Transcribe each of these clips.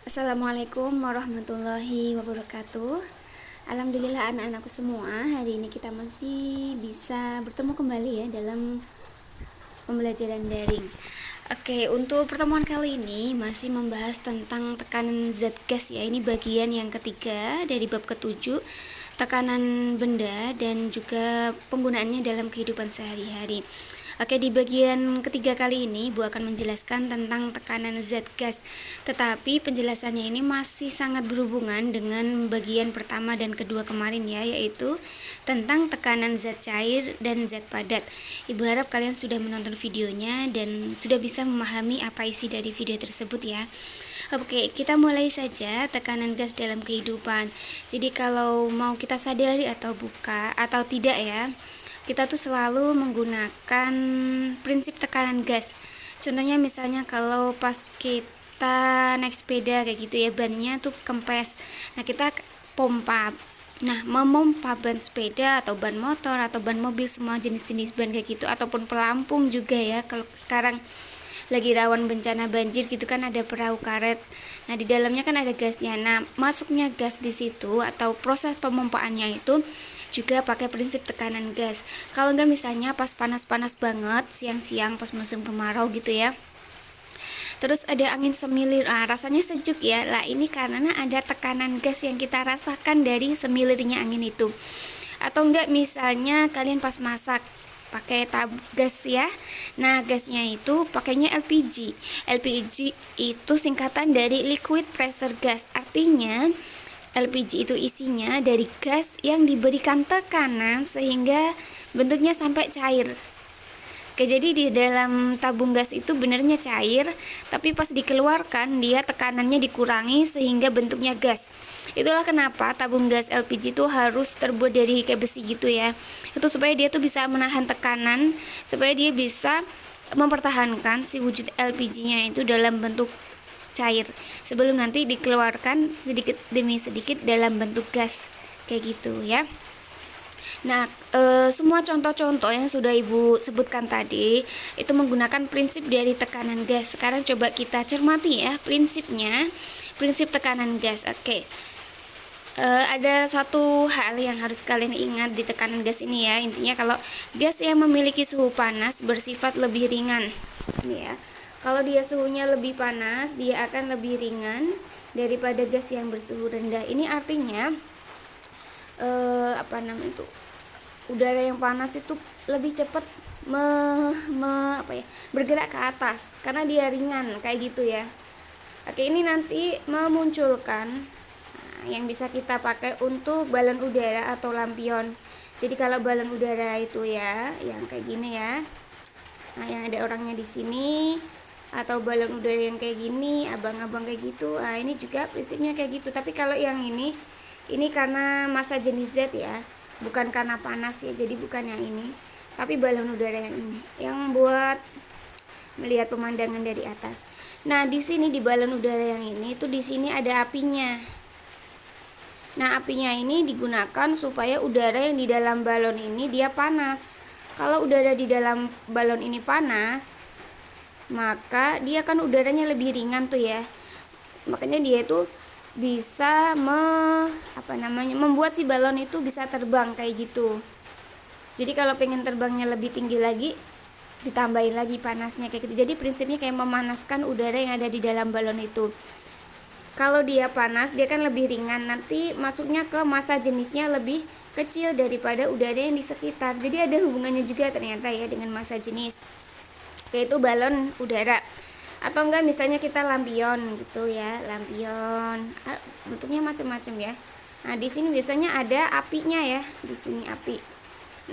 Assalamualaikum warahmatullahi wabarakatuh. Alhamdulillah anak-anakku semua, hari ini kita masih bisa bertemu kembali ya dalam pembelajaran daring. Oke, untuk pertemuan kali ini masih membahas tentang tekanan zat gas ya. Ini bagian yang ketiga dari bab ketujuh, tekanan benda dan juga penggunaannya dalam kehidupan sehari-hari. Oke, di bagian ketiga kali ini Bu akan menjelaskan tentang tekanan zat gas. Tetapi penjelasannya ini masih sangat berhubungan dengan bagian pertama dan kedua kemarin ya, yaitu tentang tekanan zat cair dan zat padat. Ibu harap kalian sudah menonton videonya dan sudah bisa memahami apa isi dari video tersebut ya. Oke, kita mulai saja tekanan gas dalam kehidupan. Jadi kalau mau kita sadari atau tidak ya, kita tuh selalu menggunakan prinsip tekanan gas. Contohnya misalnya kalau pas kita naik sepeda kayak gitu ya, bannya tuh kempes. Nah, kita pompa. Nah, memompa ban sepeda atau ban motor atau ban mobil, semua jenis-jenis ban kayak gitu, ataupun pelampung juga ya. Kalau sekarang lagi rawan bencana banjir gitu kan, ada perahu karet. Nah, di dalamnya kan ada gasnya. Nah, masuknya gas di situ atau proses pemompaannya itu juga pakai prinsip tekanan gas. Kalau enggak misalnya pas panas-panas banget siang-siang pas musim kemarau gitu ya, terus ada angin semilir, rasanya sejuk ya. Lah ini karena ada tekanan gas yang kita rasakan dari semilirnya angin itu. Atau enggak misalnya kalian pas masak pakai gas ya. Nah, gasnya itu pakainya LPG. LPG itu singkatan dari liquid pressure gas. Artinya LPG itu isinya dari gas yang diberikan tekanan sehingga bentuknya sampai cair. Oke, jadi di dalam tabung gas itu benernya cair, tapi pas dikeluarkan dia tekanannya dikurangi sehingga bentuknya gas. Itulah kenapa tabung gas LPG itu harus terbuat dari kayak besi gitu ya. Itu supaya dia tuh bisa menahan tekanan, supaya dia bisa mempertahankan si wujud LPG-nya itu dalam bentuk cair sebelum nanti dikeluarkan sedikit demi sedikit dalam bentuk gas kayak gitu ya. Nah, semua contoh-contoh yang sudah Ibu sebutkan tadi itu menggunakan prinsip dari tekanan gas. Sekarang coba kita cermati ya prinsipnya, prinsip tekanan gas. Oke. Ada satu hal yang harus kalian ingat di tekanan gas ini ya. Intinya kalau gas yang memiliki suhu panas bersifat lebih ringan. Ini ya. Kalau dia suhunya lebih panas, dia akan lebih ringan daripada gas yang bersuhu rendah. Ini artinya udara yang panas itu lebih cepat bergerak ke atas karena dia ringan kayak gitu ya. Oke, ini nanti memunculkan yang bisa kita pakai untuk balon udara atau lampion. Jadi kalau balon udara itu ya, yang kayak gini ya. Nah, yang ada orangnya di sini, atau balon udara yang kayak gini, abang-abang kayak gitu. Nah, ini juga prinsipnya kayak gitu. Tapi kalau yang ini karena massa jenis Z ya, bukan karena panas ya. Jadi bukan yang ini, tapi balon udara yang ini, yang buat melihat pemandangan dari atas. Nah, di sini di balon udara yang ini tuh di sini ada apinya. Nah, apinya ini digunakan supaya udara yang di dalam balon ini dia panas. Kalau udara di dalam balon ini panas, maka dia kan udaranya lebih ringan tuh ya. Makanya dia itu bisa membuat si balon itu bisa terbang kayak gitu. Jadi kalau pengen terbangnya lebih tinggi lagi, ditambahin lagi panasnya kayak gitu. Jadi prinsipnya kayak memanaskan udara yang ada di dalam balon itu. Kalau dia panas, dia kan lebih ringan, nanti masuknya ke massa jenisnya lebih kecil daripada udara yang di sekitar. Jadi ada hubungannya juga ternyata ya dengan massa jenis, yaitu balon udara. Atau enggak misalnya kita lampion gitu ya, lampion bentuknya macam-macam ya. Nah, di sini biasanya ada apinya ya, di sini api.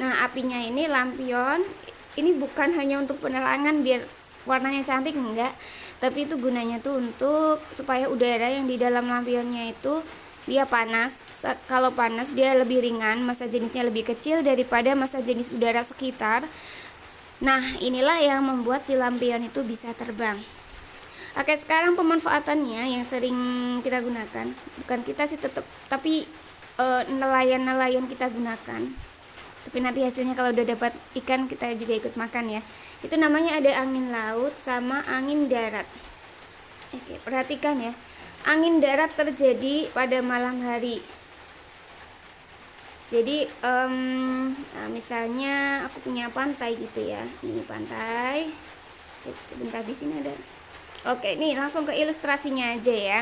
Nah, apinya ini lampion ini bukan hanya untuk penerangan biar warnanya cantik, enggak, tapi itu gunanya tuh untuk supaya udara yang di dalam lampionnya itu dia panas. Kalau panas dia lebih ringan, massa jenisnya lebih kecil daripada massa jenis udara sekitar. Nah, inilah yang membuat si lampion itu bisa terbang. Oke, sekarang pemanfaatannya yang sering kita gunakan, bukan kita sih tapi nelayan-nelayan kita gunakan. Tapi nanti hasilnya kalau udah dapat ikan kita juga ikut makan ya. Itu namanya ada angin laut sama angin darat. Oke, perhatikan ya. angin darat terjadi pada malam hari. Jadi misalnya aku punya pantai gitu ya, ini pantai. Sebentar, di sini ada. Oke, nih langsung ke ilustrasinya aja ya.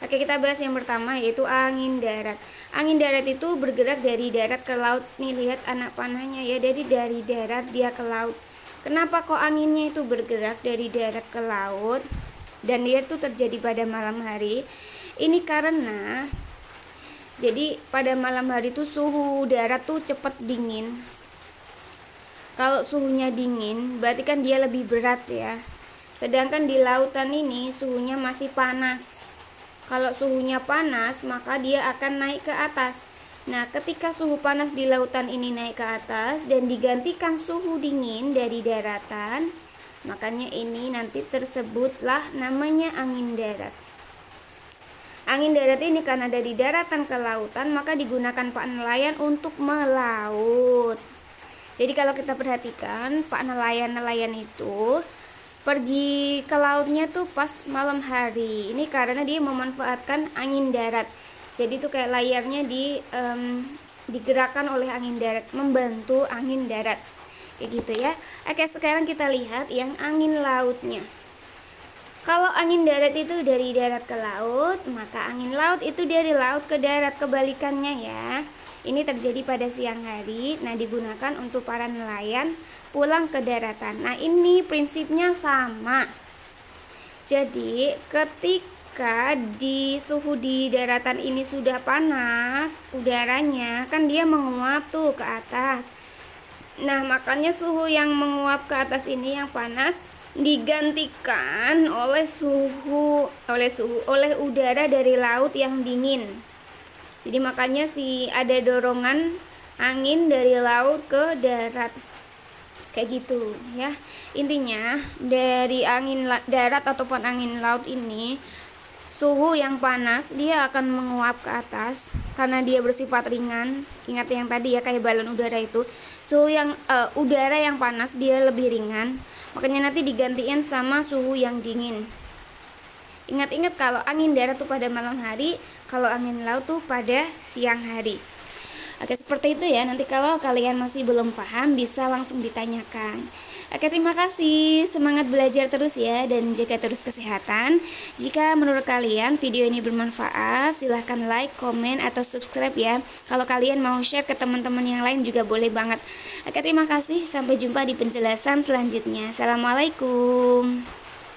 Oke, kita bahas yang pertama yaitu angin darat. Angin darat itu bergerak dari darat ke laut. Nih lihat anak panahnya ya, dari darat dia ke laut. Kenapa kok anginnya itu bergerak dari darat ke laut dan dia tuh terjadi pada malam hari? Ini karena jadi pada malam hari tuh suhu udara tuh cepet dingin. Kalau suhunya dingin berarti kan dia lebih berat ya. Sedangkan di lautan ini suhunya masih panas. Kalau suhunya panas maka dia akan naik ke atas. Nah, ketika suhu panas di lautan ini naik ke atas dan digantikan suhu dingin dari daratan, makanya ini nanti tersebutlah namanya angin darat. Angin darat ini karena dari daratan ke lautan maka digunakan pak nelayan untuk melaut. Jadi kalau kita perhatikan, pak nelayan itu pergi ke lautnya tuh pas malam hari. Ini karena dia memanfaatkan angin darat. Jadi tuh kayak layarnya digerakkan oleh angin darat, membantu angin darat. Kayak gitu ya. Oke, sekarang kita lihat yang angin lautnya. Kalau angin darat itu dari darat ke laut, maka angin laut itu dari laut ke darat, kebalikannya ya. Ini terjadi pada siang hari. Nah, digunakan untuk para nelayan pulang ke daratan. Nah, ini prinsipnya sama. Jadi, ketika di suhu di daratan ini sudah panas, udaranya kan dia menguap tuh ke atas. Nah, makanya suhu yang menguap ke atas ini yang panas digantikan oleh udara dari laut yang dingin. Jadi makanya ada dorongan angin dari laut ke darat. Kayak gitu ya. Intinya dari angin darat ataupun angin laut ini, suhu yang panas dia akan menguap ke atas karena dia bersifat ringan. Ingat yang tadi ya, kayak balon udara itu. Suhu yang udara yang panas dia lebih ringan. Makanya nanti digantiin sama suhu yang dingin. Ingat-ingat kalau angin darat tuh pada malam hari, kalau angin laut tuh pada siang hari. Oke, seperti itu ya. Nanti kalau kalian masih belum paham bisa langsung ditanyakan. Oke, terima kasih. Semangat belajar terus ya dan jaga terus kesehatan. Jika menurut kalian video ini bermanfaat, silahkan like, komen, atau subscribe ya. Kalau kalian mau share ke teman-teman yang lain juga boleh banget. Oke, terima kasih. Sampai jumpa di penjelasan selanjutnya. Assalamualaikum.